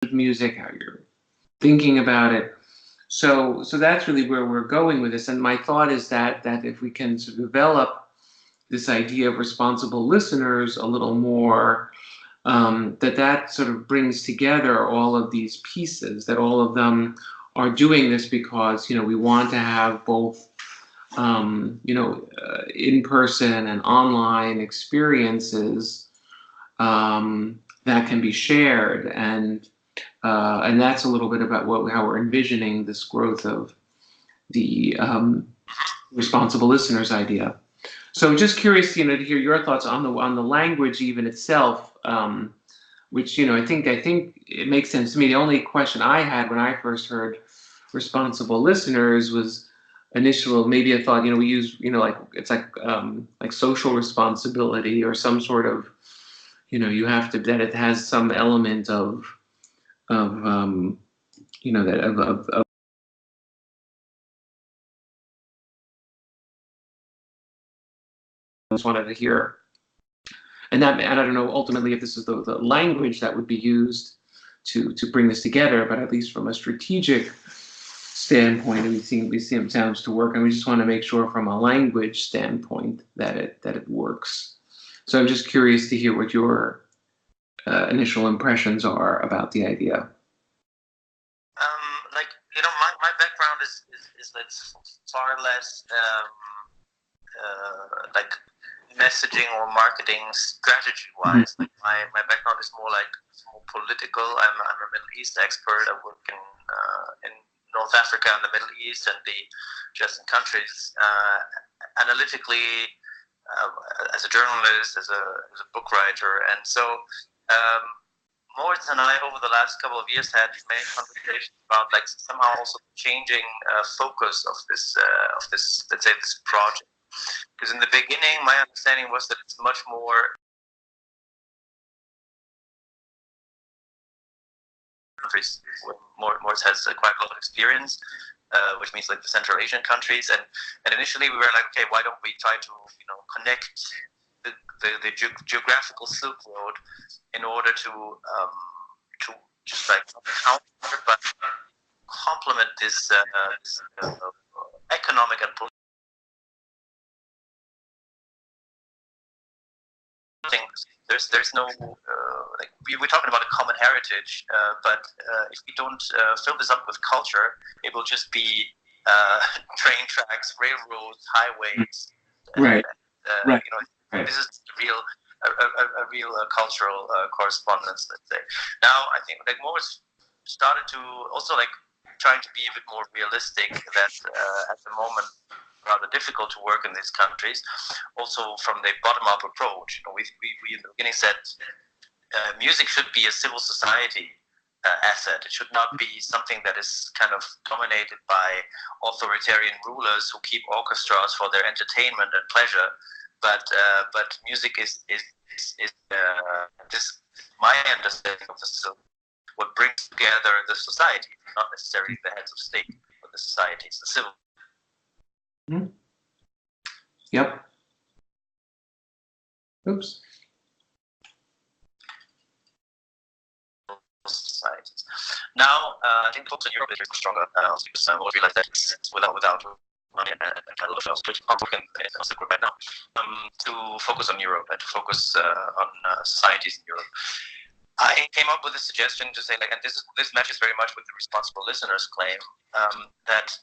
with music, how you're thinking about it. So that's really where we're going with this. And my thought is that if we can sort of develop this idea of responsible listeners a little more, that sort of brings together all of these pieces, that all of them are doing this because, we want to have both, in-person and online experiences that can be shared. And that's a little bit about how we're envisioning this growth of the responsible listeners idea. So just curious, to hear your thoughts on the language even itself, which I think it makes sense to me. The only question I had when I first heard responsible listeners was initial. Maybe I thought we use like it's like social responsibility or some sort of you have to, that it has some element of that of I just wanted to hear. And I don't know ultimately if this is the language that would be used to bring this together, but at least from a strategic standpoint, we see it sounds to work, and we just want to make sure from a language standpoint that it works. So I'm just curious to hear what your initial impressions are about the idea. My background is that's far less like messaging or marketing strategy wise. Like my background is more political. I'm a Middle East expert. I work in North Africa and the Middle East and the adjacent countries analytically, as a journalist, as a book writer. And so Moritz and I over the last couple of years had many conversations about somehow also changing focus of this let's say this project. Because in the beginning, my understanding was that it's much more countries. Moritz has quite a lot of experience, which means the Central Asian countries. And initially we were like, okay, why don't we try to connect the geographical Silk Road in order to just counter but complement this economic and political. There's no we're talking about a common heritage, but if we don't fill this up with culture, it will just be train tracks, railroads, highways. Right. Right. Right. This is a real cultural correspondence, let's say. Now I think Moritz started to also trying to be a bit more realistic. That at the moment rather difficult to work in these countries, also from the bottom-up approach. We in the beginning said music should be a civil society asset. It should not be something that is kind of dominated by authoritarian rulers who keep orchestras for their entertainment and pleasure. But music is this my understanding of what brings together the society, not necessarily the heads of state, but the societies, the civil. Mm-hmm. Yep. Oops. Societies. Now, I think also in Europe is stronger because we realize that it's without money and kind of ourselves, which are working in the group right now, to focus on Europe and to focus on societies in Europe. I came up with a suggestion to say, and this matches very much with the responsible listeners claim, that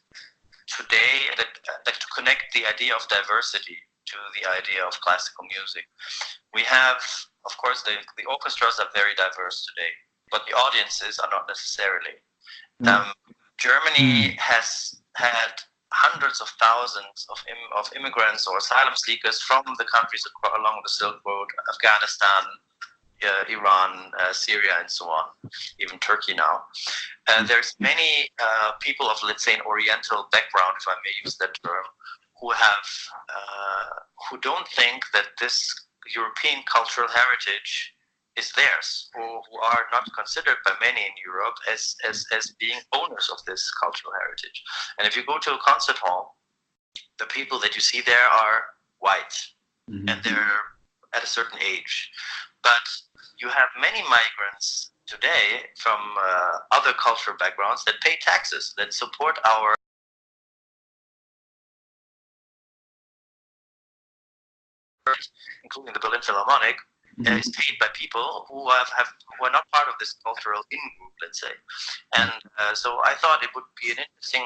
today, that to connect the idea of diversity to the idea of classical music, we have, of course, the orchestras are very diverse today, but the audiences are not necessarily. Germany has had hundreds of thousands of immigrants or asylum seekers from the countries along the Silk Road, Afghanistan, Iran, Syria, and so on, even Turkey now. There's many people of, let's say, an Oriental background, if I may use that term, who don't think that this European cultural heritage is theirs, or who are not considered by many in Europe as being owners of this cultural heritage. And if you go to a concert hall, the people that you see there are white, and they're at a certain age. But you have many migrants today from other cultural backgrounds that pay taxes, that support our including the Berlin Philharmonic, is paid by people who who are not part of this cultural in-group, let's say. And so I thought it would be an interesting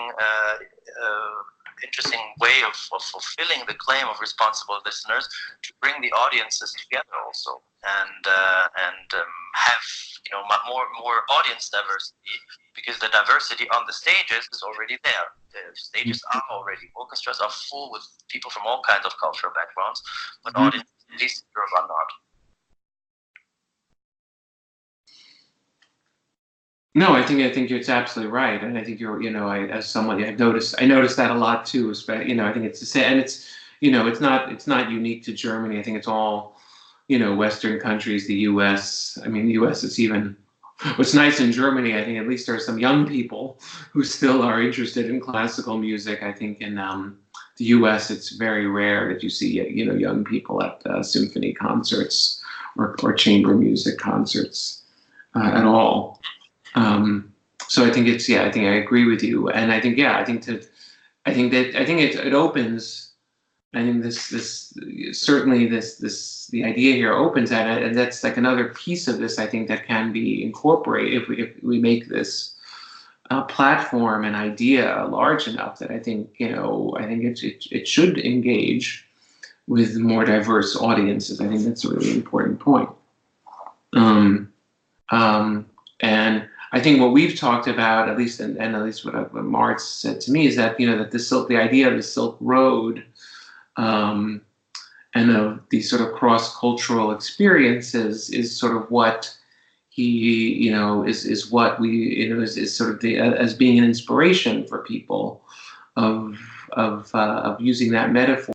way of fulfilling the claim of responsible listeners, to bring the audiences together also, and have more audience diversity, because the diversity on the stages is already there. The stages are already, orchestras are full with people from all kinds of cultural backgrounds, but audiences, at least in Europe, are not. No, I think it's absolutely right, and I think as someone, I noticed that a lot too. Especially, I think it's the same, and it's it's not unique to Germany. I think it's all Western countries, the U.S. I mean, the U.S. is even. What's nice in Germany, I think at least there are some young people who still are interested in classical music. I think in the U.S. it's very rare that you see young people at symphony concerts or chamber music concerts at all. So I think I think I agree with you, and I think it opens. I think the idea here opens that, and that's like another piece of this. I think that can be incorporated if we make this platform and idea large enough, that I think it should engage with more diverse audiences. I think that's a really important point. And I think what we've talked about, at least what Moritz said to me, is that that the idea of the Silk Road, and of these sort of cross-cultural experiences is sort of what he is what we is sort of as being an inspiration for people of using that metaphor.